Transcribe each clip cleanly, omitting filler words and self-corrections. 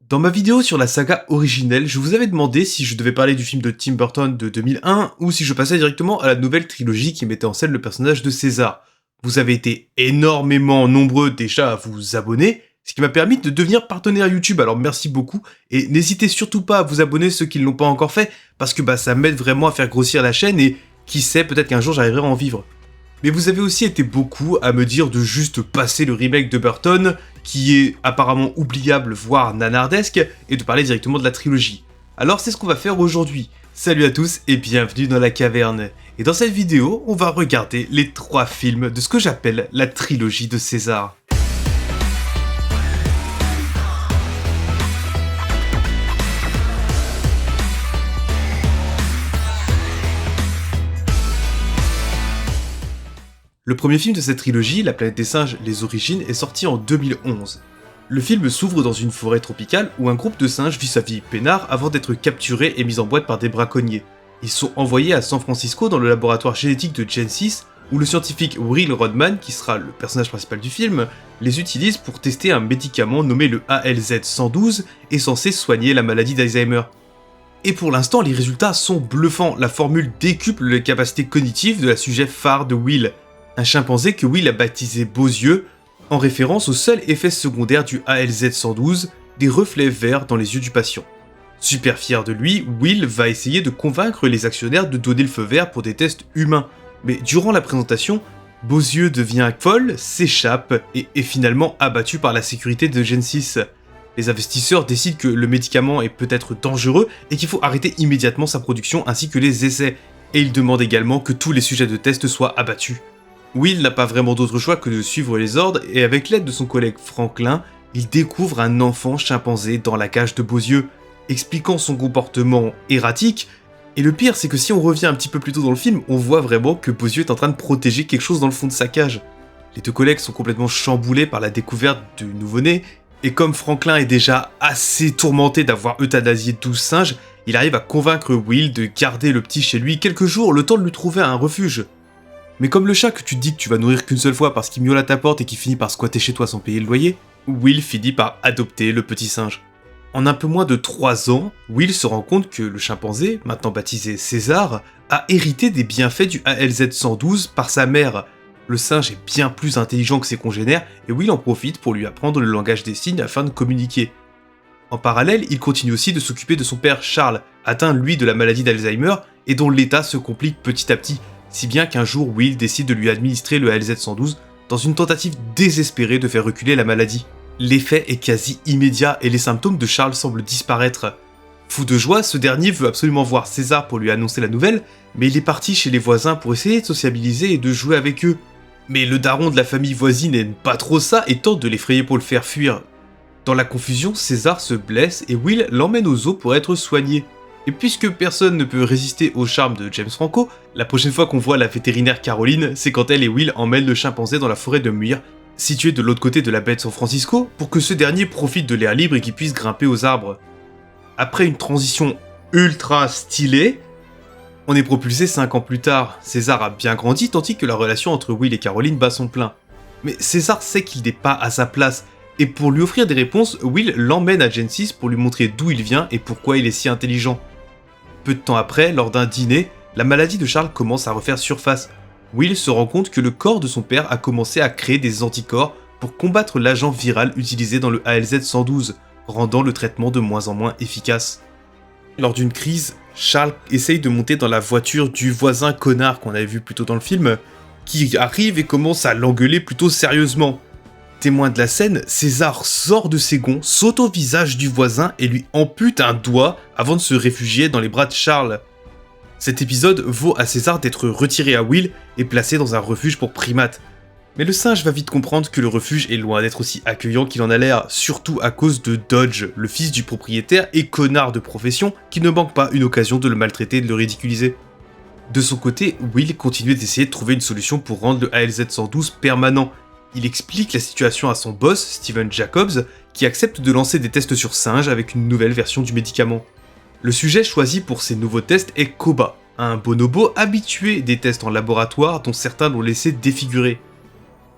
Dans ma vidéo sur la saga originelle, je vous avais demandé si je devais parler du film de Tim Burton de 2001 ou si je passais directement à la nouvelle trilogie qui mettait en scène le personnage de César. Vous avez été énormément nombreux déjà à vous abonner, ce qui m'a permis de devenir partenaire YouTube, alors merci beaucoup, et n'hésitez surtout pas à vous abonner ceux qui ne l'ont pas encore fait, parce que ça m'aide vraiment à faire grossir la chaîne et qui sait, peut-être qu'un jour j'arriverai à en vivre. Mais vous avez aussi été beaucoup à me dire de juste passer le remake de Burton, qui est apparemment oubliable, voire nanardesque, et de parler directement de la trilogie. Alors c'est ce qu'on va faire aujourd'hui. Salut à tous et bienvenue dans la caverne. Et dans cette vidéo, on va regarder les 3 films de ce que j'appelle la trilogie de César. Le premier film de cette trilogie, La planète des singes, les origines, est sorti en 2011. Le film s'ouvre dans une forêt tropicale où un groupe de singes vit sa vie peinard avant d'être capturés et mis en boîte par des braconniers. Ils sont envoyés à San Francisco dans le laboratoire génétique de Genesis, où le scientifique Will Rodman, qui sera le personnage principal du film, les utilise pour tester un médicament nommé le ALZ-112 et censé soigner la maladie d'Alzheimer. Et pour l'instant, les résultats sont bluffants, la formule décuple les capacités cognitives de la sujet phare de Will, un chimpanzé que Will a baptisé Beauzieux, en référence au seul effet secondaire du ALZ-112, des reflets verts dans les yeux du patient. Super fier de lui, Will va essayer de convaincre les actionnaires de donner le feu vert pour des tests humains. Mais durant la présentation, Beauzieux devient folle, s'échappe et est finalement abattu par la sécurité de Genesis. Les investisseurs décident que le médicament est peut-être dangereux et qu'il faut arrêter immédiatement sa production ainsi que les essais. Et ils demandent également que tous les sujets de test soient abattus. Will n'a pas vraiment d'autre choix que de suivre les ordres et avec l'aide de son collègue Franklin, il découvre un enfant chimpanzé dans la cage de Beauzieux, expliquant son comportement erratique. Et le pire, c'est que si on revient un petit peu plus tôt dans le film, on voit vraiment que Beauzieux est en train de protéger quelque chose dans le fond de sa cage. Les 2 collègues sont complètement chamboulés par la découverte du nouveau-né, et comme Franklin est déjà assez tourmenté d'avoir euthanasié 12 singes, il arrive à convaincre Will de garder le petit chez lui quelques jours, le temps de lui trouver un refuge. Mais comme le chat que tu te dis que tu vas nourrir qu'une seule fois parce qu'il miaule à ta porte et qui finit par squatter chez toi sans payer le loyer, Will finit par adopter le petit singe. En un peu moins de 3 ans, Will se rend compte que le chimpanzé, maintenant baptisé César, a hérité des bienfaits du ALZ-112 par sa mère. Le singe est bien plus intelligent que ses congénères et Will en profite pour lui apprendre le langage des signes afin de communiquer. En parallèle, il continue aussi de s'occuper de son père Charles, atteint lui de la maladie d'Alzheimer et dont l'état se complique petit à petit, si bien qu'un jour Will décide de lui administrer le ALZ-112 dans une tentative désespérée de faire reculer la maladie. L'effet est quasi immédiat et les symptômes de Charles semblent disparaître. Fou de joie, ce dernier veut absolument voir César pour lui annoncer la nouvelle, mais il est parti chez les voisins pour essayer de sociabiliser et de jouer avec eux. Mais le daron de la famille voisine n'aime pas trop ça et tente de l'effrayer pour le faire fuir. Dans la confusion, César se blesse et Will l'emmène au zoo pour être soigné. Et puisque personne ne peut résister au charme de James Franco, la prochaine fois qu'on voit la vétérinaire Caroline, c'est quand elle et Will emmènent le chimpanzé dans la forêt de Muir, située de l'autre côté de la baie de San Francisco, pour que ce dernier profite de l'air libre et qu'il puisse grimper aux arbres. Après une transition ultra stylée, on est propulsé 5 ans plus tard. César a bien grandi tandis que la relation entre Will et Caroline bat son plein. Mais César sait qu'il n'est pas à sa place, et pour lui offrir des réponses, Will l'emmène à Genesis pour lui montrer d'où il vient et pourquoi il est si intelligent. Peu de temps après, lors d'un dîner, la maladie de Charles commence à refaire surface. Will se rend compte que le corps de son père a commencé à créer des anticorps pour combattre l'agent viral utilisé dans le ALZ-112, rendant le traitement de moins en moins efficace. Lors d'une crise, Charles essaye de monter dans la voiture du voisin connard qu'on avait vu plus tôt dans le film, qui arrive et commence à l'engueuler plutôt sérieusement. Témoin de la scène, César sort de ses gonds, saute au visage du voisin et lui ampute un doigt avant de se réfugier dans les bras de Charles. Cet épisode vaut à César d'être retiré à Will et placé dans un refuge pour primates. Mais le singe va vite comprendre que le refuge est loin d'être aussi accueillant qu'il en a l'air, surtout à cause de Dodge, le fils du propriétaire et connard de profession qui ne manque pas une occasion de le maltraiter et de le ridiculiser. De son côté, Will continue d'essayer de trouver une solution pour rendre le ALZ-112 permanent. Il explique la situation à son boss, Steven Jacobs, qui accepte de lancer des tests sur singes avec une nouvelle version du médicament. Le sujet choisi pour ces nouveaux tests est Koba, un bonobo habitué des tests en laboratoire dont certains l'ont laissé défigurer.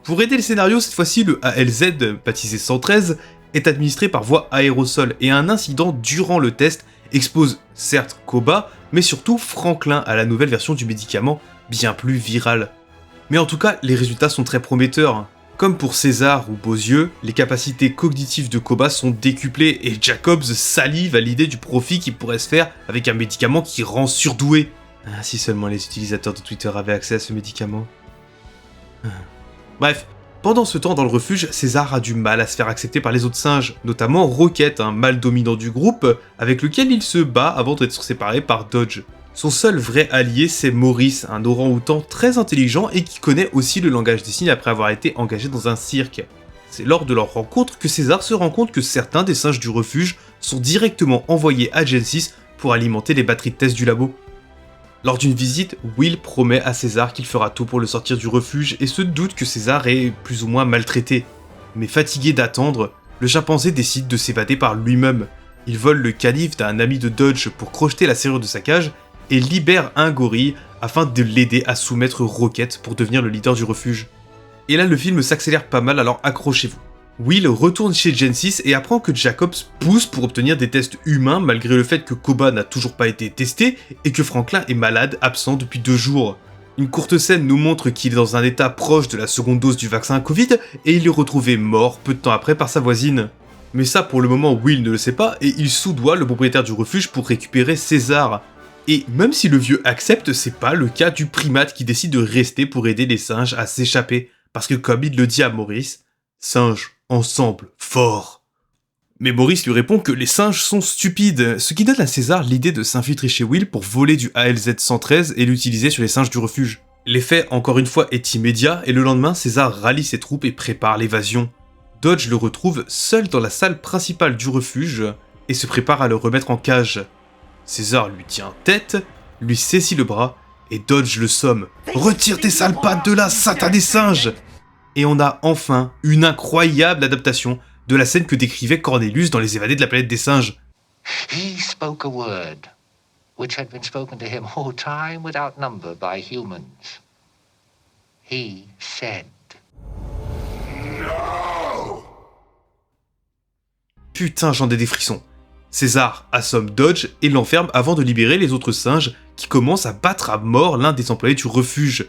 Pour aider le scénario, cette fois-ci, le ALZ, baptisé 113, est administré par voie aérosol et un incident durant le test expose certes Koba, mais surtout Franklin à la nouvelle version du médicament, bien plus virale. Mais en tout cas, les résultats sont très prometteurs. Comme pour César ou Beauzieux, les capacités cognitives de Koba sont décuplées et Jacobs salive à l'idée du profit qui pourrait se faire avec un médicament qui rend surdoué. Ah, si seulement les utilisateurs de Twitter avaient accès à ce médicament. Bref, pendant ce temps dans le refuge, César a du mal à se faire accepter par les autres singes, notamment Rocket, un mâle dominant du groupe, avec lequel il se bat avant d'être séparé par Dodge. Son seul vrai allié, c'est Maurice, un orang-outan très intelligent et qui connaît aussi le langage des signes après avoir été engagé dans un cirque. C'est lors de leur rencontre que César se rend compte que certains des singes du refuge sont directement envoyés à Genesis pour alimenter les batteries de test du labo. Lors d'une visite, Will promet à César qu'il fera tout pour le sortir du refuge et se doute que César est plus ou moins maltraité. Mais fatigué d'attendre, le chimpanzé décide de s'évader par lui-même. Il vole le calife d'un ami de Dodge pour crocheter la serrure de sa cage et libère un gorille afin de l'aider à soumettre Rocket pour devenir le leader du refuge. Et là le film s'accélère pas mal, alors accrochez-vous. Will retourne chez Genesis et apprend que Jacobs pousse pour obtenir des tests humains malgré le fait que Koba n'a toujours pas été testé et que Franklin est malade, absent depuis 2 jours. Une courte scène nous montre qu'il est dans un état proche de la seconde dose du vaccin Covid et il est retrouvé mort peu de temps après par sa voisine. Mais ça pour le moment Will ne le sait pas et il soudoie le propriétaire du refuge pour récupérer César. Et même si le vieux accepte, c'est pas le cas du primate qui décide de rester pour aider les singes à s'échapper. Parce que comme il le dit à Maurice, singes ensemble, fort. Mais Maurice lui répond que les singes sont stupides, ce qui donne à César l'idée de s'infiltrer chez Will pour voler du ALZ-113 et l'utiliser sur les singes du refuge. L'effet, encore une fois, est immédiat et le lendemain, César rallie ses troupes et prépare l'évasion. Dodge le retrouve seul dans la salle principale du refuge et se prépare à le remettre en cage. César lui tient tête, lui saisit le bras, et Dodge le somme. « Retire tes sales pattes de là, satané singe !» Et on a enfin une incroyable adaptation de la scène que décrivait Cornelius dans Les Évadés de la planète des singes. He spoke a word, which had been spoken to him all time without number by humans. He said... Putain, j'en ai des frissons. César assomme Dodge et l'enferme avant de libérer les autres singes qui commencent à battre à mort l'un des employés du refuge.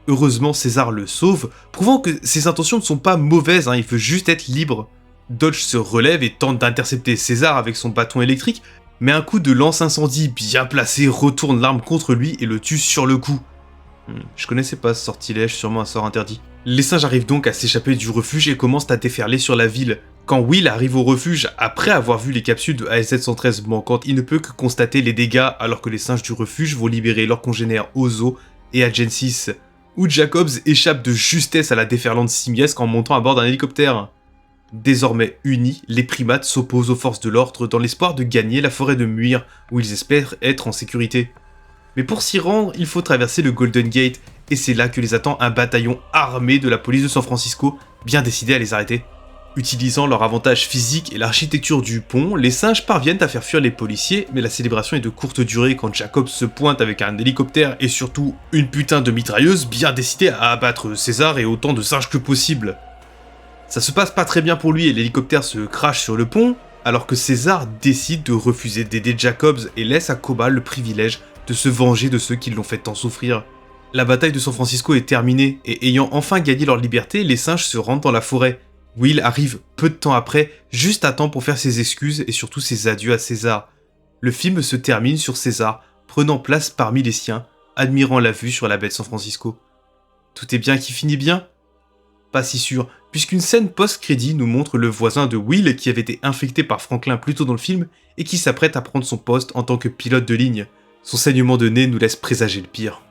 Heureusement, César le sauve, prouvant que ses intentions ne sont pas mauvaises, il veut juste être libre. Dodge se relève et tente d'intercepter César avec son bâton électrique, mais un coup de lance-incendie bien placé retourne l'arme contre lui et le tue sur le coup. Je connaissais pas ce sortilège, sûrement un sort interdit. Les singes arrivent donc à s'échapper du refuge et commencent à déferler sur la ville. Quand Will arrive au refuge après avoir vu les capsules de AS-713 manquantes, il ne peut que constater les dégâts alors que les singes du refuge vont libérer leurs congénères au zoo et à Genesis, où Jacobs échappe de justesse à la déferlante simiesque en montant à bord d'un hélicoptère. Désormais unis, les primates s'opposent aux forces de l'ordre dans l'espoir de gagner la forêt de Muir, où ils espèrent être en sécurité. Mais pour s'y rendre, il faut traverser le Golden Gate, et c'est là que les attend un bataillon armé de la police de San Francisco, bien décidé à les arrêter. Utilisant leur avantage physique et l'architecture du pont, les singes parviennent à faire fuir les policiers, mais la célébration est de courte durée quand Jacobs se pointe avec un hélicoptère et surtout une putain de mitrailleuse bien décidée à abattre César et autant de singes que possible. Ça se passe pas très bien pour lui et l'hélicoptère se crache sur le pont, alors que César décide de refuser d'aider Jacobs et laisse à Koba le privilège de se venger de ceux qui l'ont fait tant souffrir. La bataille de San Francisco est terminée, et ayant enfin gagné leur liberté, les singes se rendent dans la forêt. Will arrive peu de temps après, juste à temps pour faire ses excuses et surtout ses adieux à César. Le film se termine sur César, prenant place parmi les siens, admirant la vue sur la baie de San Francisco. Tout est bien qui finit bien ? Pas si sûr, puisqu'une scène post-crédit nous montre le voisin de Will qui avait été infecté par Franklin plus tôt dans le film et qui s'apprête à prendre son poste en tant que pilote de ligne. Son saignement de nez nous laisse présager le pire.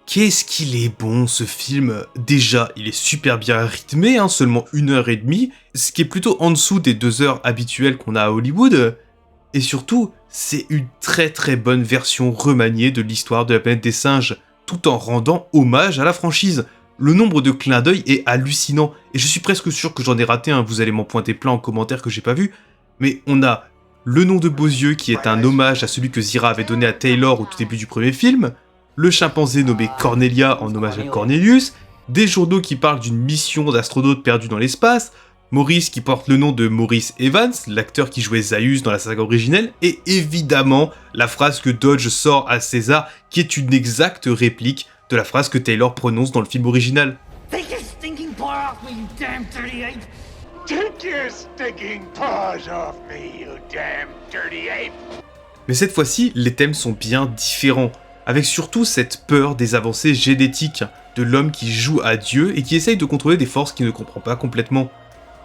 Qu'est-ce qu'il est bon ce film. Déjà, il est super bien rythmé, seulement 1h30, ce qui est plutôt en dessous des 2 heures habituelles qu'on a à Hollywood. Et surtout, c'est une très très bonne version remaniée de l'histoire de la planète des singes, tout en rendant hommage à la franchise. Le nombre de clins d'œil est hallucinant, et je suis presque sûr que j'en ai raté un, vous allez m'en pointer plein en commentaire que j'ai pas vu, mais on a le nom de Beauzieux qui est un hommage à celui que Zira avait donné à Taylor au tout début du premier film, le chimpanzé nommé Cornelia en hommage à Cornelius, des journaux qui parlent d'une mission d'astronaute perdu dans l'espace, Maurice qui porte le nom de Maurice Evans, l'acteur qui jouait Zaius dans la saga originelle, et évidemment la phrase que Dodge sort à César, qui est une exacte réplique de la phrase que Taylor prononce dans le film original. Take your stinking paw off me, you damn dirty ape! Take your stinking paws off me, you damn dirty ape! Mais cette fois-ci, les thèmes sont bien différents, avec surtout cette peur des avancées génétiques, de l'homme qui joue à Dieu et qui essaye de contrôler des forces qu'il ne comprend pas complètement.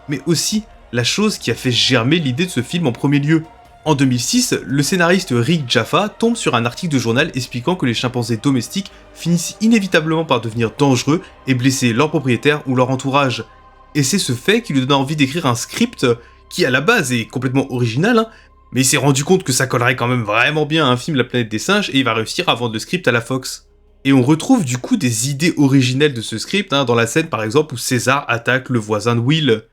Mais aussi la chose qui a fait germer l'idée de ce film en premier lieu. En 2006, le scénariste Rick Jaffa tombe sur un article de journal expliquant que les chimpanzés domestiques finissent inévitablement par devenir dangereux et blesser leur propriétaire ou leur entourage. Et c'est ce fait qui lui donne envie d'écrire un script qui à la base est complètement original, hein, mais il s'est rendu compte que ça collerait quand même vraiment bien à un film La Planète des Singes et il va réussir à vendre le script à la Fox. Et on retrouve du coup des idées originelles de ce script, hein, dans la scène par exemple où César attaque le voisin de Will.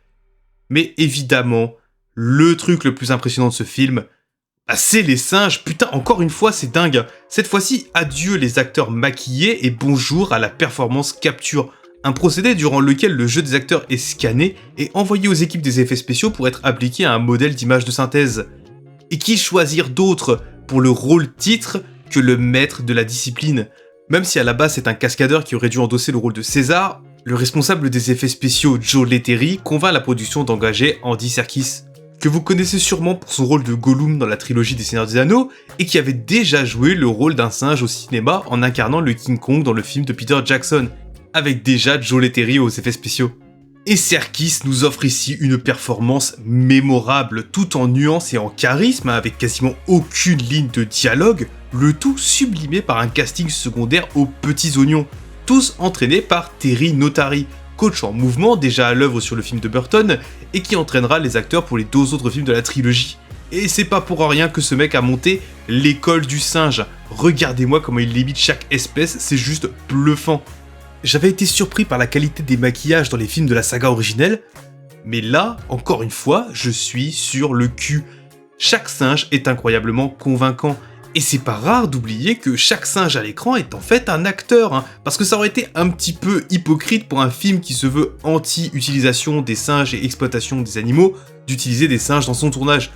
Mais évidemment, le truc le plus impressionnant de ce film, bah c'est les singes. Putain, encore une fois, c'est dingue. Cette fois-ci, adieu les acteurs maquillés et bonjour à la performance capture. Un procédé durant lequel le jeu des acteurs est scanné et envoyé aux équipes des effets spéciaux pour être appliqué à un modèle d'image de synthèse. Et qui choisir d'autre pour le rôle titre que le maître de la discipline? Même si à la base c'est un cascadeur qui aurait dû endosser le rôle de César, le responsable des effets spéciaux Joe Letteri convainc la production d'engager Andy Serkis, que vous connaissez sûrement pour son rôle de Gollum dans la trilogie des Seigneurs des Anneaux, et qui avait déjà joué le rôle d'un singe au cinéma en incarnant le King Kong dans le film de Peter Jackson, avec déjà Joe Letteri aux effets spéciaux. Et Serkis nous offre ici une performance mémorable, tout en nuance et en charisme, avec quasiment aucune ligne de dialogue, le tout sublimé par un casting secondaire aux petits oignons, tous entraînés par Terry Notary, coach en mouvement déjà à l'œuvre sur le film de Burton, et qui entraînera les acteurs pour les 2 autres films de la trilogie. Et c'est pas pour rien que ce mec a monté l'école du singe. Regardez-moi comment il limite chaque espèce, c'est juste bluffant. J'avais été surpris par la qualité des maquillages dans les films de la saga originelle, mais là, encore une fois, je suis sur le cul. Chaque singe est incroyablement convaincant, et c'est pas rare d'oublier que chaque singe à l'écran est en fait un acteur, hein, parce que ça aurait été un petit peu hypocrite pour un film qui se veut anti-utilisation des singes et exploitation des animaux, d'utiliser des singes dans son tournage.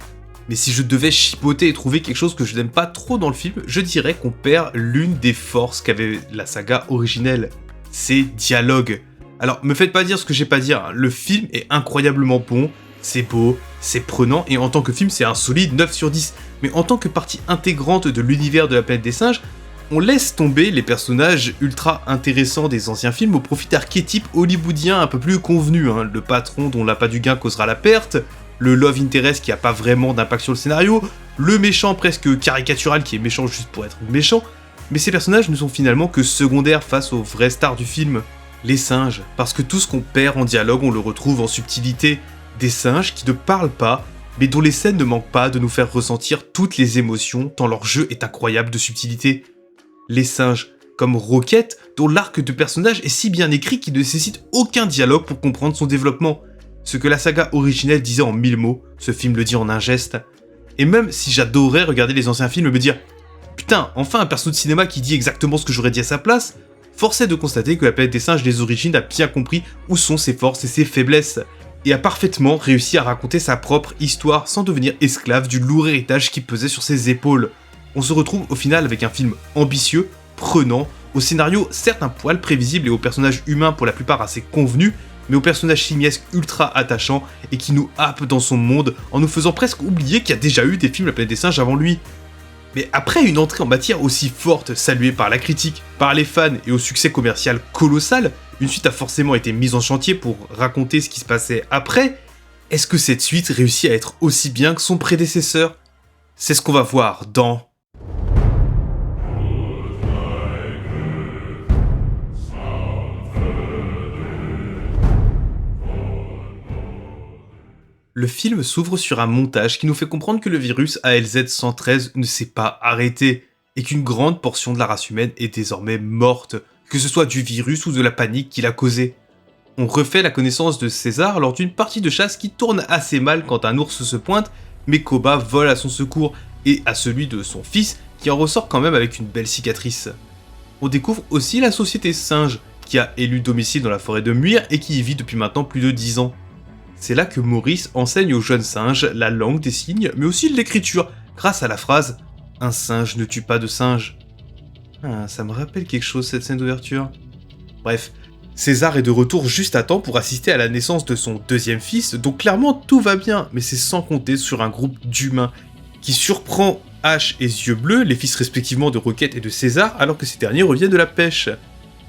Mais si je devais chipoter et trouver quelque chose que je n'aime pas trop dans le film, je dirais qu'on perd l'une des forces qu'avait la saga originelle. Ces dialogues. Alors, me faites pas dire ce que j'ai pas à dire, hein. Le film est incroyablement bon, c'est beau, c'est prenant, et en tant que film, c'est un solide 9 sur 10. Mais en tant que partie intégrante de l'univers de la Planète des Singes, on laisse tomber les personnages ultra intéressants des anciens films au profit d'archétypes hollywoodiens un peu plus convenus, hein. Le patron dont l'appât du gain causera la perte, le love interest qui a pas vraiment d'impact sur le scénario, le méchant presque caricatural qui est méchant juste pour être méchant, mais ces personnages ne sont finalement que secondaires face aux vraies stars du film, les singes, parce que tout ce qu'on perd en dialogue, on le retrouve en subtilité, des singes qui ne parlent pas, mais dont les scènes ne manquent pas de nous faire ressentir toutes les émotions tant leur jeu est incroyable de subtilité. Les singes, comme Rocket, dont l'arc de personnage est si bien écrit qu'il ne nécessite aucun dialogue pour comprendre son développement. Ce que la saga originelle disait en 1000 mots, ce film le dit en un geste. Et même si j'adorais regarder les anciens films et me dire « Putain, enfin un perso de cinéma qui dit exactement ce que j'aurais dit à sa place », force est de constater que la Planète des Singes des origines a bien compris où sont ses forces et ses faiblesses, et a parfaitement réussi à raconter sa propre histoire sans devenir esclave du lourd héritage qui pesait sur ses épaules. On se retrouve au final avec un film ambitieux, prenant, au scénario certes un poil prévisible et aux personnages humains pour la plupart assez convenus, mais aux personnages simiesques ultra attachants et qui nous happe dans son monde en nous faisant presque oublier qu'il y a déjà eu des films La Planète des Singes avant lui. Mais après une entrée en matière aussi forte, saluée par la critique, par les fans et au succès commercial colossal, une suite a forcément été mise en chantier pour raconter ce qui se passait après. Est-ce que cette suite réussit à être aussi bien que son prédécesseur? C'est ce qu'on va voir dans... Le film s'ouvre sur un montage qui nous fait comprendre que le virus ALZ-113 ne s'est pas arrêté, et qu'une grande portion de la race humaine est désormais morte, que ce soit du virus ou de la panique qu'il a causé. On refait la connaissance de César lors d'une partie de chasse qui tourne assez mal quand un ours se pointe, mais Koba vole à son secours, et à celui de son fils, qui en ressort quand même avec une belle cicatrice. On découvre aussi la société singe, qui a élu domicile dans la forêt de Muir et qui y vit depuis maintenant plus de 10 ans. C'est là que Maurice enseigne aux jeunes singes la langue des signes, mais aussi l'écriture, grâce à la phrase « Un singe ne tue pas de singe ». Ah, ça me rappelle quelque chose cette scène d'ouverture. Bref, César est de retour juste à temps pour assister à la naissance de son deuxième fils, donc clairement tout va bien, mais c'est sans compter sur un groupe d'humains qui surprend Ash et Yeux Bleus, les fils respectivement de Rocket et de César, alors que ces derniers reviennent de la pêche.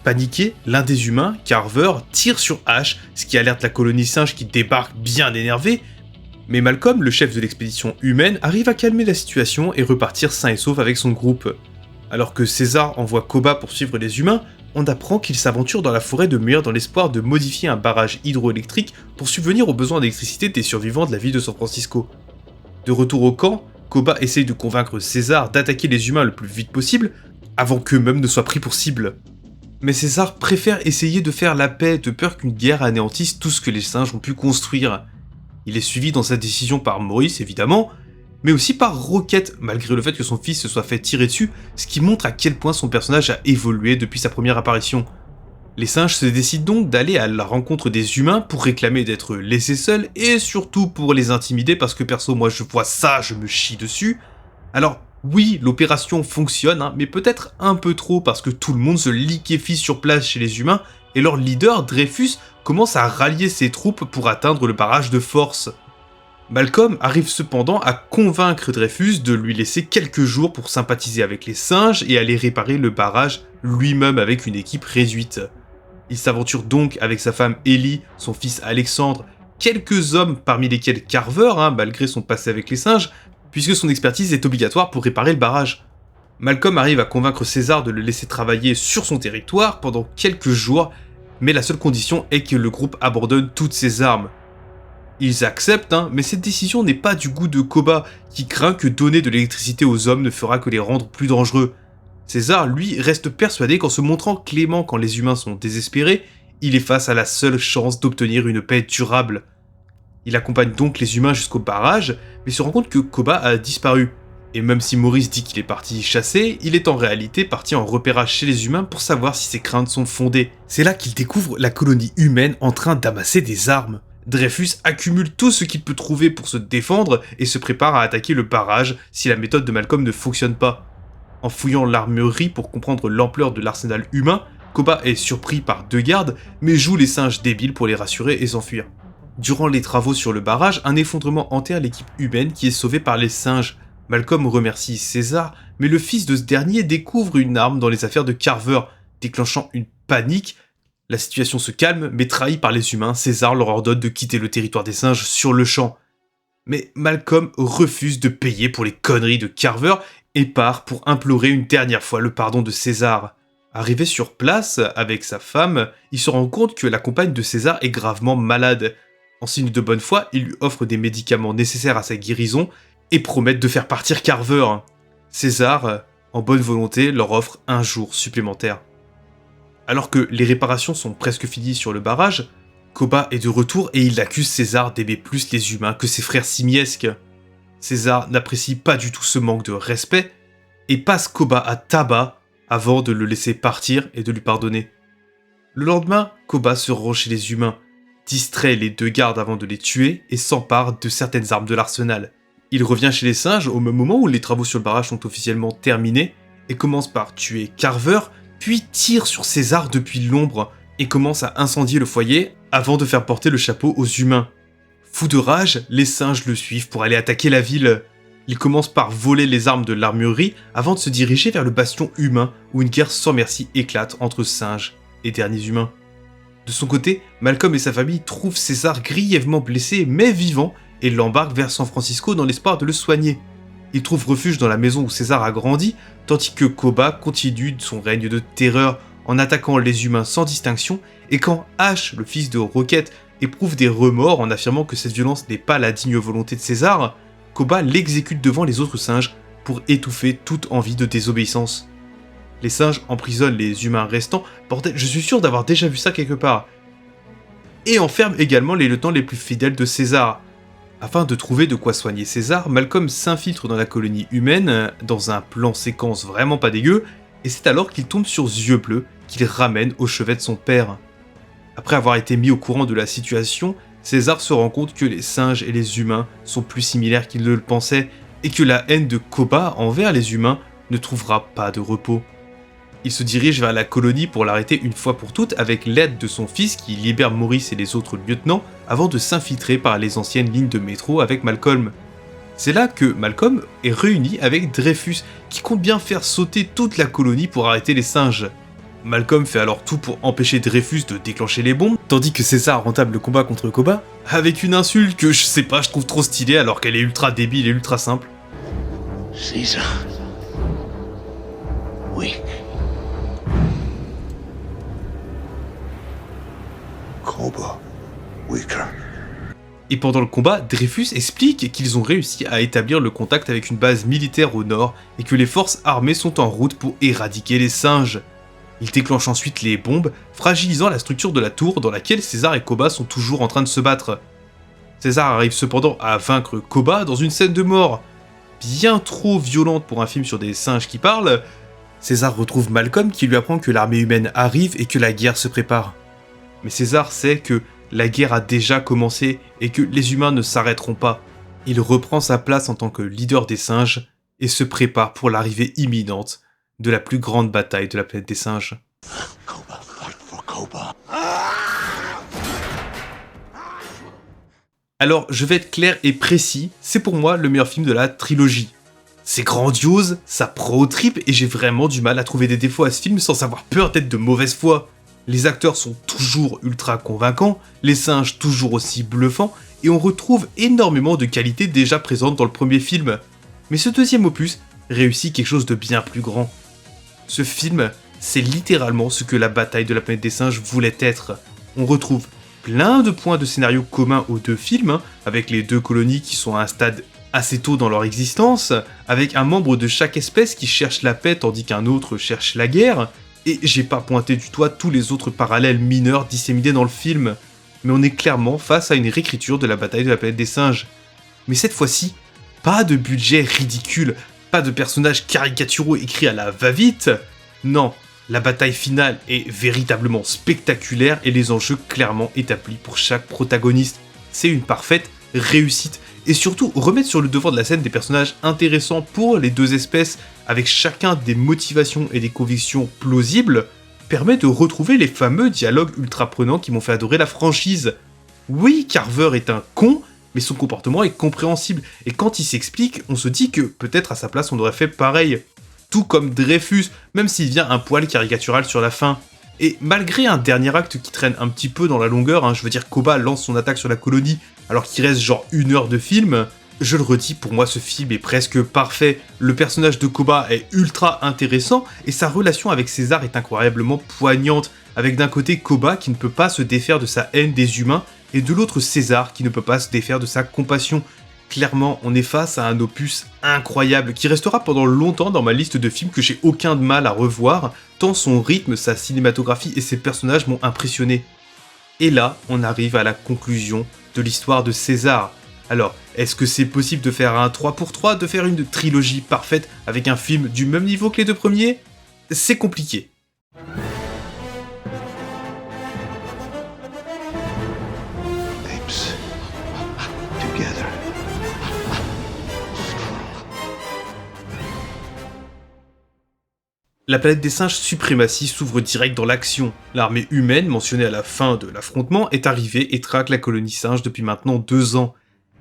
Paniqué, l'un des humains, Carver, tire sur Ash, ce qui alerte la colonie singe qui débarque bien énervée, mais Malcolm, le chef de l'expédition humaine, arrive à calmer la situation et repartir sain et sauf avec son groupe. Alors que César envoie Koba poursuivre les humains, on apprend qu'il s'aventure dans la forêt de Muir dans l'espoir de modifier un barrage hydroélectrique pour subvenir aux besoins d'électricité des survivants de la ville de San Francisco. De retour au camp, Koba essaye de convaincre César d'attaquer les humains le plus vite possible, avant qu'eux-mêmes ne soient pris pour cible. Mais César préfère essayer de faire la paix de peur qu'une guerre anéantisse tout ce que les singes ont pu construire. Il est suivi dans sa décision par Maurice évidemment, mais aussi par Rocket, malgré le fait que son fils se soit fait tirer dessus, ce qui montre à quel point son personnage a évolué depuis sa première apparition. Les singes se décident donc d'aller à la rencontre des humains pour réclamer d'être laissés seuls et surtout pour les intimider parce que perso moi je vois ça, je me chie dessus. Alors oui, l'opération fonctionne, mais peut-être un peu trop parce que tout le monde se liquéfie sur place chez les humains et leur leader, Dreyfus, commence à rallier ses troupes pour atteindre le barrage de force. Malcolm arrive cependant à convaincre Dreyfus de lui laisser quelques jours pour sympathiser avec les singes et aller réparer le barrage lui-même avec une équipe réduite. Il s'aventure donc avec sa femme Ellie, son fils Alexandre, quelques hommes parmi lesquels Carver, malgré son passé avec les singes, puisque son expertise est obligatoire pour réparer le barrage. Malcolm arrive à convaincre César de le laisser travailler sur son territoire pendant quelques jours, mais la seule condition est que le groupe abandonne toutes ses armes. Ils acceptent, mais cette décision n'est pas du goût de Koba, qui craint que donner de l'électricité aux hommes ne fera que les rendre plus dangereux. César, lui, reste persuadé qu'en se montrant clément quand les humains sont désespérés, il est face à la seule chance d'obtenir une paix durable. Il accompagne donc les humains jusqu'au barrage, mais se rend compte que Koba a disparu. Et même si Maurice dit qu'il est parti chasser, il est en réalité parti en repérage chez les humains pour savoir si ses craintes sont fondées. C'est là qu'il découvre la colonie humaine en train d'amasser des armes. Dreyfus accumule tout ce qu'il peut trouver pour se défendre et se prépare à attaquer le barrage si la méthode de Malcolm ne fonctionne pas. En fouillant l'armurerie pour comprendre l'ampleur de l'arsenal humain, Koba est surpris par deux gardes, mais joue les singes débiles pour les rassurer et s'enfuir. Durant les travaux sur le barrage, un effondrement enterre l'équipe humaine qui est sauvée par les singes. Malcolm remercie César, mais le fils de ce dernier découvre une arme dans les affaires de Carver, déclenchant une panique. La situation se calme, mais trahi par les humains, César leur ordonne de quitter le territoire des singes sur le champ. Mais Malcolm refuse de payer pour les conneries de Carver et part pour implorer une dernière fois le pardon de César. Arrivé sur place, avec sa femme, il se rend compte que la compagne de César est gravement malade. En signe de bonne foi, il lui offre des médicaments nécessaires à sa guérison et promettent de faire partir Carver. César, en bonne volonté, leur offre un jour supplémentaire. Alors que les réparations sont presque finies sur le barrage, Koba est de retour et il accuse César d'aimer plus les humains que ses frères simiesques. César n'apprécie pas du tout ce manque de respect et passe Koba à tabac avant de le laisser partir et de lui pardonner. Le lendemain, Koba se rend chez les humains, distrait les deux gardes avant de les tuer et s'empare de certaines armes de l'arsenal. Il revient chez les singes au même moment où les travaux sur le barrage sont officiellement terminés et commence par tuer Carver, puis tire sur César depuis l'ombre et commence à incendier le foyer avant de faire porter le chapeau aux humains. Fou de rage, les singes le suivent pour aller attaquer la ville. Il commence par voler les armes de l'armurerie avant de se diriger vers le bastion humain où une guerre sans merci éclate entre singes et derniers humains. De son côté, Malcolm et sa famille trouvent César grièvement blessé mais vivant et l'embarquent vers San Francisco dans l'espoir de le soigner. Ils trouvent refuge dans la maison où César a grandi, tandis que Koba continue son règne de terreur en attaquant les humains sans distinction, et quand Ash, le fils de Rocket, éprouve des remords en affirmant que cette violence n'est pas la digne volonté de César, Koba l'exécute devant les autres singes pour étouffer toute envie de désobéissance. Les singes emprisonnent les humains restants, bordel, je suis sûr d'avoir déjà vu ça quelque part, et enferment également les lieutenants les plus fidèles de César. Afin de trouver de quoi soigner César, Malcolm s'infiltre dans la colonie humaine, dans un plan séquence vraiment pas dégueu, et c'est alors qu'il tombe sur Yeux Bleus, qu'il ramène au chevet de son père. Après avoir été mis au courant de la situation, César se rend compte que les singes et les humains sont plus similaires qu'il ne le pensait et que la haine de Koba envers les humains ne trouvera pas de repos. Il se dirige vers la colonie pour l'arrêter une fois pour toutes avec l'aide de son fils qui libère Maurice et les autres lieutenants avant de s'infiltrer par les anciennes lignes de métro avec Malcolm. C'est là que Malcolm est réuni avec Dreyfus qui compte bien faire sauter toute la colonie pour arrêter les singes. Malcolm fait alors tout pour empêcher Dreyfus de déclencher les bombes, tandis que César entame le combat contre Koba avec une insulte que je sais pas, je trouve trop stylée alors qu'elle est ultra débile et ultra simple. Caesar. Weak. Koba. Weaker. Et pendant le combat, Dreyfus explique qu'ils ont réussi à établir le contact avec une base militaire au nord et que les forces armées sont en route pour éradiquer les singes. Il déclenche ensuite les bombes, fragilisant la structure de la tour dans laquelle César et Koba sont toujours en train de se battre. César arrive cependant à vaincre Koba dans une scène de mort bien trop violente pour un film sur des singes qui parlent. César retrouve Malcolm qui lui apprend que l'armée humaine arrive et que la guerre se prépare. Mais César sait que la guerre a déjà commencé et que les humains ne s'arrêteront pas. Il reprend sa place en tant que leader des singes et se prépare pour l'arrivée imminente de la plus grande bataille de la planète des singes. Koba, fight for Koba. Alors, je vais être clair et précis, c'est pour moi le meilleur film de la trilogie. C'est grandiose, ça prend aux tripes et j'ai vraiment du mal à trouver des défauts à ce film sans avoir peur d'être de mauvaise foi. Les acteurs sont toujours ultra convaincants, les singes toujours aussi bluffants, et on retrouve énormément de qualités déjà présentes dans le premier film. Mais ce deuxième opus réussit quelque chose de bien plus grand. Ce film, c'est littéralement ce que la bataille de la planète des singes voulait être. On retrouve plein de points de scénario communs aux deux films, avec les deux colonies qui sont à un stade assez tôt dans leur existence, avec un membre de chaque espèce qui cherche la paix tandis qu'un autre cherche la guerre, et j'ai pas pointé du doigt tous les autres parallèles mineurs disséminés dans le film, mais on est clairement face à une réécriture de la bataille de la planète des singes. Mais cette fois-ci, pas de budget ridicule, pas de personnages caricaturaux écrits à la va-vite, non, la bataille finale est véritablement spectaculaire et les enjeux clairement établis pour chaque protagoniste. C'est une parfaite réussite. Et surtout, remettre sur le devant de la scène des personnages intéressants pour les deux espèces, avec chacun des motivations et des convictions plausibles, permet de retrouver les fameux dialogues ultra prenants qui m'ont fait adorer la franchise. Oui, Carver est un con, mais son comportement est compréhensible, et quand il s'explique, on se dit que peut-être à sa place on aurait fait pareil. Tout comme Dreyfus, même s'il devient un poil caricatural sur la fin. Et malgré un dernier acte qui traîne un petit peu dans la longueur, je veux dire Koba lance son attaque sur la colonie alors qu'il reste genre 1 heure de film, je le redis, pour moi ce film est presque parfait. Le personnage de Koba est ultra intéressant et sa relation avec César est incroyablement poignante, avec d'un côté Koba qui ne peut pas se défaire de sa haine des humains et de l'autre César qui ne peut pas se défaire de sa compassion. Clairement, on est face à un opus incroyable qui restera pendant longtemps dans ma liste de films que j'ai aucun mal à revoir, tant son rythme, sa cinématographie et ses personnages m'ont impressionné. Et là, on arrive à la conclusion de l'histoire de César. Alors, est-ce que c'est possible de faire un 3x3, de faire une trilogie parfaite avec un film du même niveau que les deux premiers ? C'est compliqué. Apes. Together. La planète des singes suprématie s'ouvre direct dans l'action. L'armée humaine, mentionnée à la fin de l'affrontement, est arrivée et traque la colonie singe depuis maintenant 2 ans.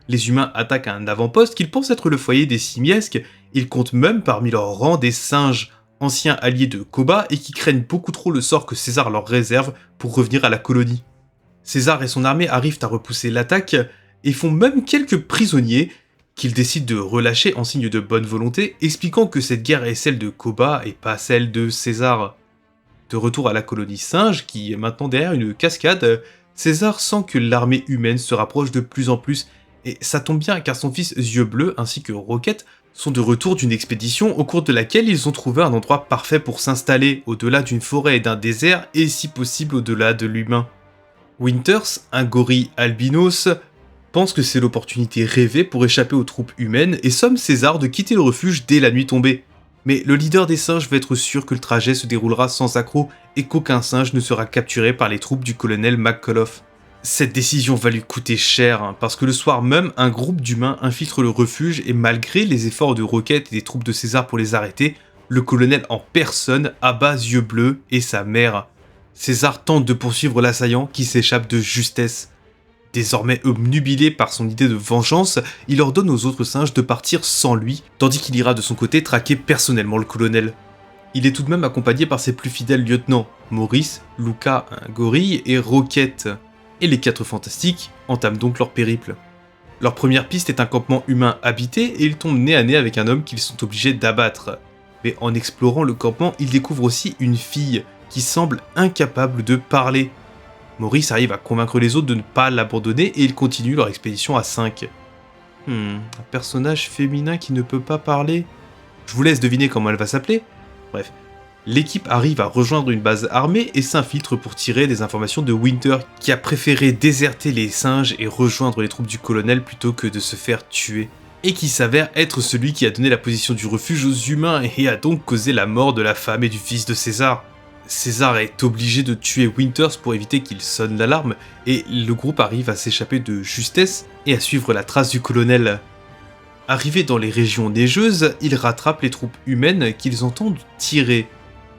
Les humains attaquent un avant-poste qu'ils pensent être le foyer des simiesques, ils comptent même parmi leur rang des singes, anciens alliés de Koba et qui craignent beaucoup trop le sort que César leur réserve pour revenir à la colonie. César et son armée arrivent à repousser l'attaque et font même quelques prisonniers, qu'il décide de relâcher en signe de bonne volonté, expliquant que cette guerre est celle de Koba et pas celle de César. De retour à la colonie singe, qui est maintenant derrière une cascade, César sent que l'armée humaine se rapproche de plus en plus, et ça tombe bien car son fils Yeux Bleus ainsi que Rocket sont de retour d'une expédition au cours de laquelle ils ont trouvé un endroit parfait pour s'installer, au-delà d'une forêt et d'un désert, et si possible au-delà de l'humain. Winters, un gorille albinos, pense que c'est l'opportunité rêvée pour échapper aux troupes humaines et somme César de quitter le refuge dès la nuit tombée. Mais le leader des singes veut être sûr que le trajet se déroulera sans accroc et qu'aucun singe ne sera capturé par les troupes du colonel McCullough. Cette décision va lui coûter cher, parce que le soir même, un groupe d'humains infiltre le refuge et malgré les efforts de Rocket et des troupes de César pour les arrêter, le colonel en personne abat Yeux Bleus et sa mère. César tente de poursuivre l'assaillant qui s'échappe de justesse. Désormais obnubilé par son idée de vengeance, il ordonne aux autres singes de partir sans lui, tandis qu'il ira de son côté traquer personnellement le colonel. Il est tout de même accompagné par ses plus fidèles lieutenants, Maurice, Luca, un gorille et Rocket. Et les 4 fantastiques entament donc leur périple. Leur première piste est un campement humain habité et ils tombent nez à nez avec un homme qu'ils sont obligés d'abattre. Mais en explorant le campement, ils découvrent aussi une fille qui semble incapable de parler. Maurice arrive à convaincre les autres de ne pas l'abandonner et ils continuent leur expédition à 5. Un personnage féminin qui ne peut pas parler. Je vous laisse deviner comment elle va s'appeler. Bref, l'équipe arrive à rejoindre une base armée et s'infiltre pour tirer des informations de Winter, qui a préféré déserter les singes et rejoindre les troupes du colonel plutôt que de se faire tuer. Et qui s'avère être celui qui a donné la position du refuge aux humains et a donc causé la mort de la femme et du fils de César. César est obligé de tuer Winters pour éviter qu'il sonne l'alarme, et le groupe arrive à s'échapper de justesse et à suivre la trace du colonel. Arrivés dans les régions neigeuses, ils rattrapent les troupes humaines qu'ils entendent tirer.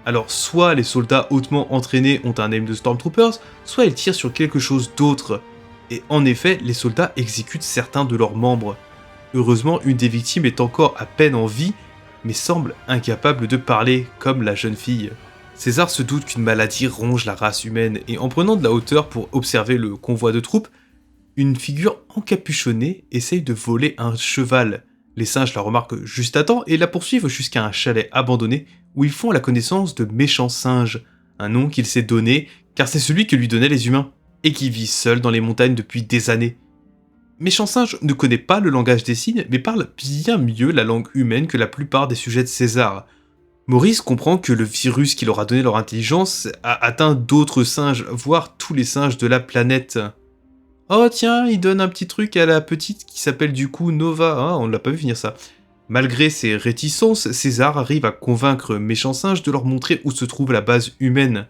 Alors soit les soldats hautement entraînés ont un aim de Stormtroopers, soit ils tirent sur quelque chose d'autre. Et en effet, les soldats exécutent certains de leurs membres. Heureusement, une des victimes est encore à peine en vie, mais semble incapable de parler, comme la jeune fille. César se doute qu'une maladie ronge la race humaine, et en prenant de la hauteur pour observer le convoi de troupes, une figure encapuchonnée essaye de voler un cheval. Les singes la remarquent juste à temps et la poursuivent jusqu'à un chalet abandonné où ils font la connaissance de Méchant Singe, un nom qu'il s'est donné car c'est celui que lui donnaient les humains, et qui vit seul dans les montagnes depuis des années. Méchant Singe ne connaît pas le langage des signes mais parle bien mieux la langue humaine que la plupart des sujets de César. Maurice comprend que le virus qui leur a donné leur intelligence a atteint d'autres singes, voire tous les singes de la planète. Oh tiens, il donne un petit truc à la petite qui s'appelle du coup Nova, on ne l'a pas vu finir ça. Malgré ses réticences, César arrive à convaincre Méchant Singe de leur montrer où se trouve la base humaine.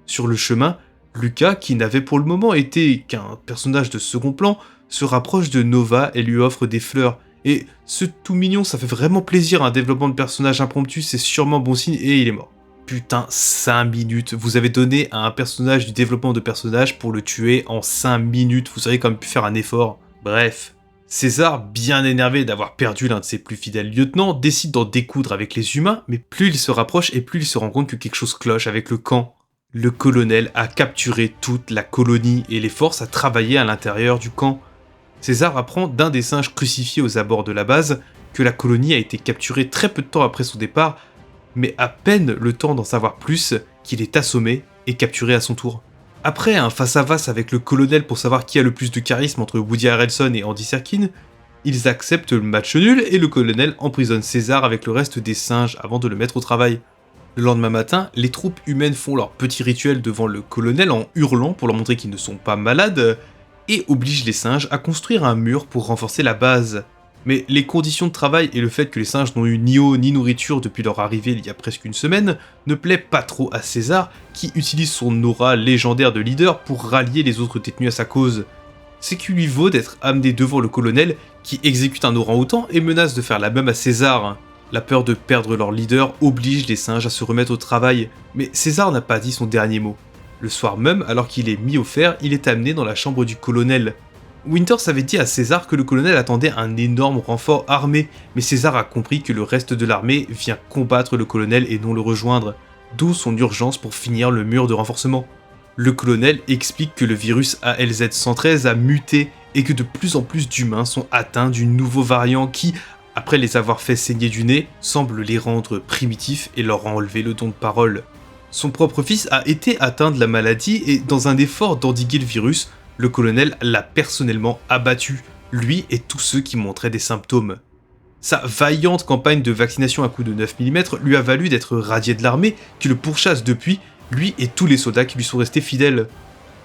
Sur le chemin, Lucas, qui n'avait pour le moment été qu'un personnage de second plan, se rapproche de Nova et lui offre des fleurs. Et ce tout mignon, ça fait vraiment plaisir, un développement de personnage impromptu, c'est sûrement bon signe, et il est mort. Putain, 5 minutes, vous avez donné à un personnage du développement de personnage pour le tuer en 5 minutes, vous auriez quand même pu faire un effort. Bref. César, bien énervé d'avoir perdu l'un de ses plus fidèles lieutenants, décide d'en découdre avec les humains, mais plus il se rapproche et plus il se rend compte que quelque chose cloche avec le camp. Le colonel a capturé toute la colonie et les force à travailler à l'intérieur du camp. César apprend d'un des singes crucifiés aux abords de la base que la colonie a été capturée très peu de temps après son départ, mais à peine le temps d'en savoir plus qu'il est assommé et capturé à son tour. Après un face-à-face avec le colonel pour savoir qui a le plus de charisme entre Woody Harrelson et Andy Serkis, ils acceptent le match nul et le colonel emprisonne César avec le reste des singes avant de le mettre au travail. Le lendemain matin, les troupes humaines font leur petit rituel devant le colonel en hurlant pour leur montrer qu'ils ne sont pas malades et obligent les singes à construire un mur pour renforcer la base. Mais les conditions de travail et le fait que les singes n'ont eu ni eau ni nourriture depuis leur arrivée il y a presque une semaine ne plaît pas trop à César, qui utilise son aura légendaire de leader pour rallier les autres détenus à sa cause. C'est qui lui vaut d'être amené devant le colonel, qui exécute un orang-outan et menace de faire la même à César. La peur de perdre leur leader oblige les singes à se remettre au travail, mais César n'a pas dit son dernier mot. Le soir même, alors qu'il est mis au fer, il est amené dans la chambre du colonel. Winters avait dit à César que le colonel attendait un énorme renfort armé, mais César a compris que le reste de l'armée vient combattre le colonel et non le rejoindre, d'où son urgence pour finir le mur de renforcement. Le colonel explique que le virus ALZ-113 a muté et que de plus en plus d'humains sont atteints du nouveau variant qui, après les avoir fait saigner du nez, semble les rendre primitifs et leur enlever le don de parole. Son propre fils a été atteint de la maladie et dans un effort d'endiguer le virus, le colonel l'a personnellement abattu, lui et tous ceux qui montraient des symptômes. Sa vaillante campagne de vaccination à coups de 9 mm lui a valu d'être radié de l'armée, qui le pourchasse depuis, lui et tous les soldats qui lui sont restés fidèles.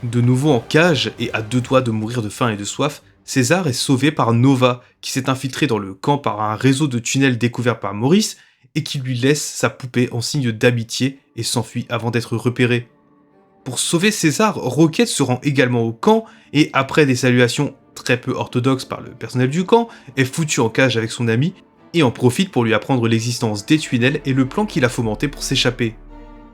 De nouveau en cage et à deux doigts de mourir de faim et de soif, César est sauvé par Nova, qui s'est infiltré dans le camp par un réseau de tunnels découvert par Maurice, et qui lui laisse sa poupée en signe d'amitié et s'enfuit avant d'être repéré. Pour sauver César, Rocket se rend également au camp et après des saluations très peu orthodoxes par le personnel du camp, est foutu en cage avec son ami et en profite pour lui apprendre l'existence des tunnels et le plan qu'il a fomenté pour s'échapper.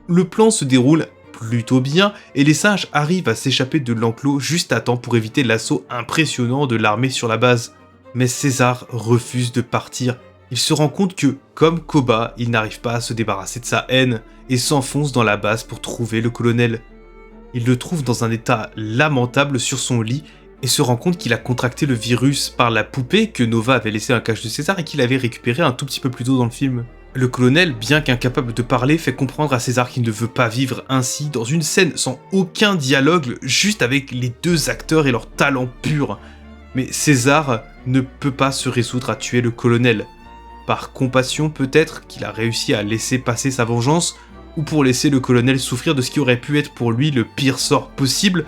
Le plan se déroule plutôt bien et les singes arrivent à s'échapper de l'enclos juste à temps pour éviter l'assaut impressionnant de l'armée sur la base. Mais César refuse de partir. Il se rend compte que, comme Koba, il n'arrive pas à se débarrasser de sa haine et s'enfonce dans la base pour trouver le colonel. Il le trouve dans un état lamentable sur son lit et se rend compte qu'il a contracté le virus par la poupée que Nova avait laissée dans la cage de César et qu'il avait récupéré un tout petit peu plus tôt dans le film. Le colonel, bien qu'incapable de parler, fait comprendre à César qu'il ne veut pas vivre ainsi dans une scène sans aucun dialogue, juste avec les deux acteurs et leur talent pur. Mais César ne peut pas se résoudre à tuer le colonel. Par compassion peut-être qu'il a réussi à laisser passer sa vengeance, ou pour laisser le colonel souffrir de ce qui aurait pu être pour lui le pire sort possible.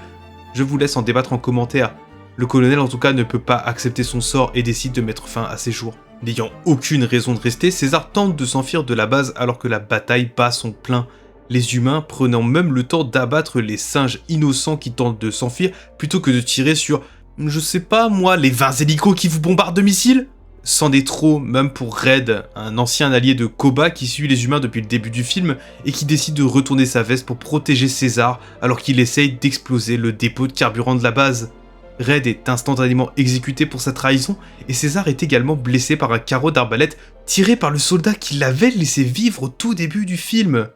Je vous laisse en débattre en commentaire. Le colonel en tout cas ne peut pas accepter son sort et décide de mettre fin à ses jours. N'ayant aucune raison de rester, César tente de s'enfuir de la base alors que la bataille bat son plein. Les humains prenant même le temps d'abattre les singes innocents qui tentent de s'enfuir plutôt que de tirer sur, je sais pas moi, les 20 hélicos qui vous bombardent de missiles. C'en est trop, même pour Red, un ancien allié de Koba qui suit les humains depuis le début du film et qui décide de retourner sa veste pour protéger César alors qu'il essaye d'exploser le dépôt de carburant de la base. Red est instantanément exécuté pour sa trahison et César est également blessé par un carreau d'arbalète tiré par le soldat qui l'avait laissé vivre au tout début du film.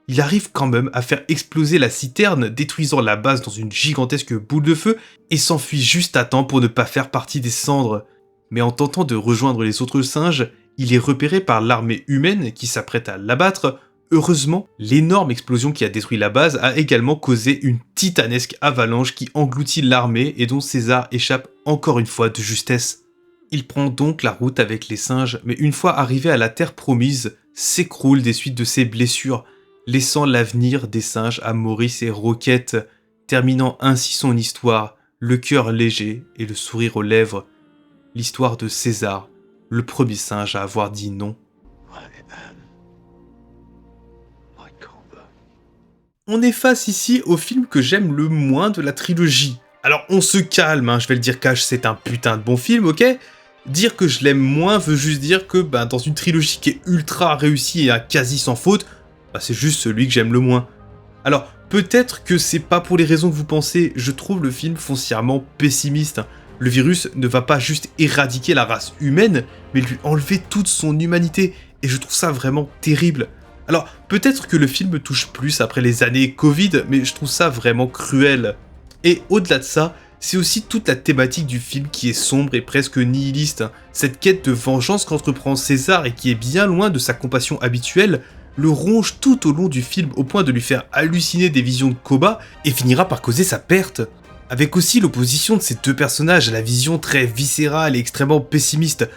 Il arrive quand même à faire exploser la citerne, détruisant la base dans une gigantesque boule de feu et s'enfuit juste à temps pour ne pas faire partie des cendres. Mais en tentant de rejoindre les autres singes, il est repéré par l'armée humaine qui s'apprête à l'abattre. Heureusement, l'énorme explosion qui a détruit la base a également causé une titanesque avalanche qui engloutit l'armée et dont César échappe encore une fois de justesse. Il prend donc la route avec les singes, mais une fois arrivé à la terre promise, s'écroule des suites de ses blessures, laissant l'avenir des singes à Maurice et Rocket, terminant ainsi son histoire, le cœur léger et le sourire aux lèvres. L'histoire de César, le premier singe à avoir dit non. On est face ici au film que j'aime le moins de la trilogie. Alors on se calme, je vais le dire cash, c'est un putain de bon film, ok ? Dire que je l'aime moins veut juste dire que dans une trilogie qui est ultra réussie et à quasi sans faute, c'est juste celui que j'aime le moins. Alors peut-être que c'est pas pour les raisons que vous pensez, je trouve le film foncièrement pessimiste. Le virus ne va pas juste éradiquer la race humaine, mais lui enlever toute son humanité, et je trouve ça vraiment terrible. Alors, peut-être que le film me touche plus après les années Covid, mais je trouve ça vraiment cruel. Et au-delà de ça, c'est aussi toute la thématique du film qui est sombre et presque nihiliste. Cette quête de vengeance qu'entreprend César et qui est bien loin de sa compassion habituelle, le ronge tout au long du film au point de lui faire halluciner des visions de Koba et finira par causer sa perte. Avec aussi l'opposition de ces deux personnages à la vision très viscérale et extrêmement pessimiste.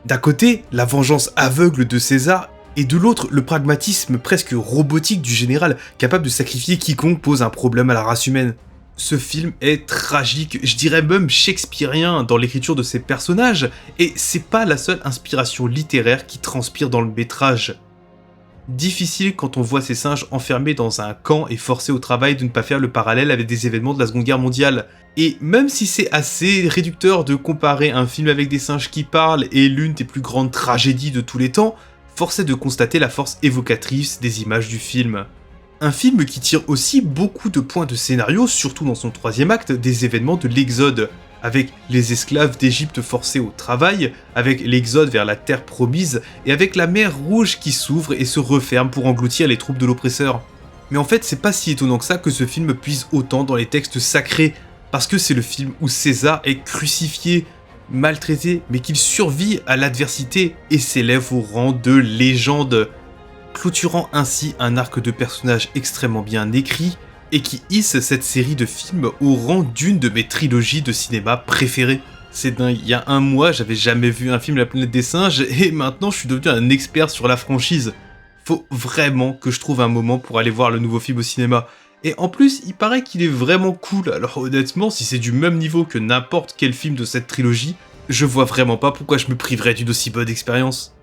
D'un côté, la vengeance aveugle de César, et de l'autre, le pragmatisme presque robotique du général, capable de sacrifier quiconque pose un problème à la race humaine. Ce film est tragique, je dirais même shakespearien dans l'écriture de ses personnages, et c'est pas la seule inspiration littéraire qui transpire dans le métrage. Difficile quand on voit ces singes enfermés dans un camp et forcés au travail de ne pas faire le parallèle avec des événements de la Seconde Guerre mondiale. Et même si c'est assez réducteur de comparer un film avec des singes qui parlent et l'une des plus grandes tragédies de tous les temps, force est de constater la force évocatrice des images du film. Un film qui tire aussi beaucoup de points de scénario, surtout dans son troisième acte, des événements de l'Exode, avec les esclaves d'Égypte forcés au travail, avec l'exode vers la terre promise, et avec la mer Rouge qui s'ouvre et se referme pour engloutir les troupes de l'oppresseur. Mais en fait, c'est pas si étonnant que ça que ce film puise autant dans les textes sacrés, parce que c'est le film où César est crucifié, maltraité, mais qu'il survit à l'adversité et s'élève au rang de légende, clôturant ainsi un arc de personnages extrêmement bien écrit et qui hisse cette série de films au rang d'une de mes trilogies de cinéma préférées. C'est dingue, il y a un mois, j'avais jamais vu un film La Planète des Singes et maintenant je suis devenu un expert sur la franchise. Faut vraiment que je trouve un moment pour aller voir le nouveau film au cinéma. Et en plus, il paraît qu'il est vraiment cool, alors honnêtement, si c'est du même niveau que n'importe quel film de cette trilogie, je vois vraiment pas pourquoi je me priverais d'une aussi bonne expérience.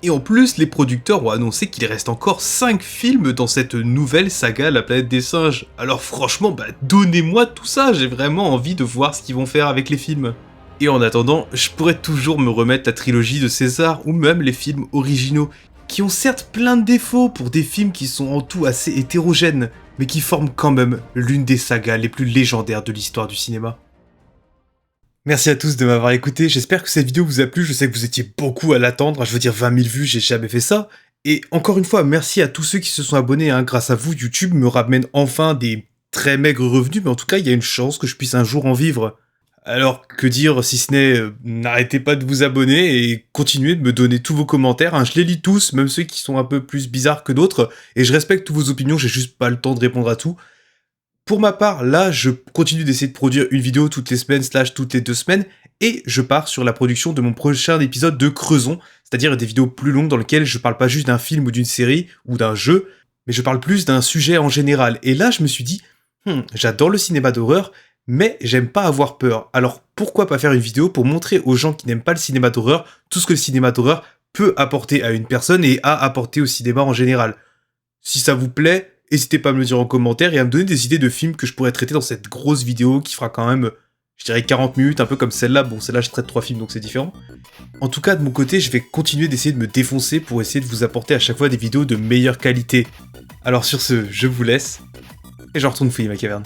Et en plus, les producteurs ont annoncé qu'il reste encore 5 films dans cette nouvelle saga La Planète des Singes. Alors franchement, donnez-moi tout ça, j'ai vraiment envie de voir ce qu'ils vont faire avec les films. Et en attendant, je pourrais toujours me remettre la trilogie de César ou même les films originaux, qui ont certes plein de défauts pour des films qui sont en tout assez hétérogènes, mais qui forment quand même l'une des sagas les plus légendaires de l'histoire du cinéma. Merci à tous de m'avoir écouté, j'espère que cette vidéo vous a plu, je sais que vous étiez beaucoup à l'attendre, je veux dire 20 000 vues, j'ai jamais fait ça. Et encore une fois, merci à tous ceux qui se sont abonnés, grâce à vous, YouTube me ramène enfin des très maigres revenus, mais en tout cas, il y a une chance que je puisse un jour en vivre. Alors, que dire si ce n'est, n'arrêtez pas de vous abonner et continuez de me donner tous vos commentaires, je les lis tous, même ceux qui sont un peu plus bizarres que d'autres, et je respecte toutes vos opinions, j'ai juste pas le temps de répondre à tout. Pour ma part, là, je continue d'essayer de produire une vidéo toutes les semaines / toutes les 2 semaines, et je pars sur la production de mon prochain épisode de Creusons, c'est-à-dire des vidéos plus longues dans lesquelles je parle pas juste d'un film ou d'une série, ou d'un jeu, mais je parle plus d'un sujet en général. Et là, je me suis dit, j'adore le cinéma d'horreur, mais j'aime pas avoir peur. Alors pourquoi pas faire une vidéo pour montrer aux gens qui n'aiment pas le cinéma d'horreur tout ce que le cinéma d'horreur peut apporter à une personne et a apporté au cinéma en général. Si ça vous plaît, n'hésitez pas à me le dire en commentaire et à me donner des idées de films que je pourrais traiter dans cette grosse vidéo qui fera quand même, je dirais 40 minutes, un peu comme celle-là. Bon, celle-là je traite 3 films donc c'est différent. En tout cas, de mon côté, je vais continuer d'essayer de me défoncer pour essayer de vous apporter à chaque fois des vidéos de meilleure qualité. Alors sur ce, je vous laisse et je retourne fouiller ma caverne.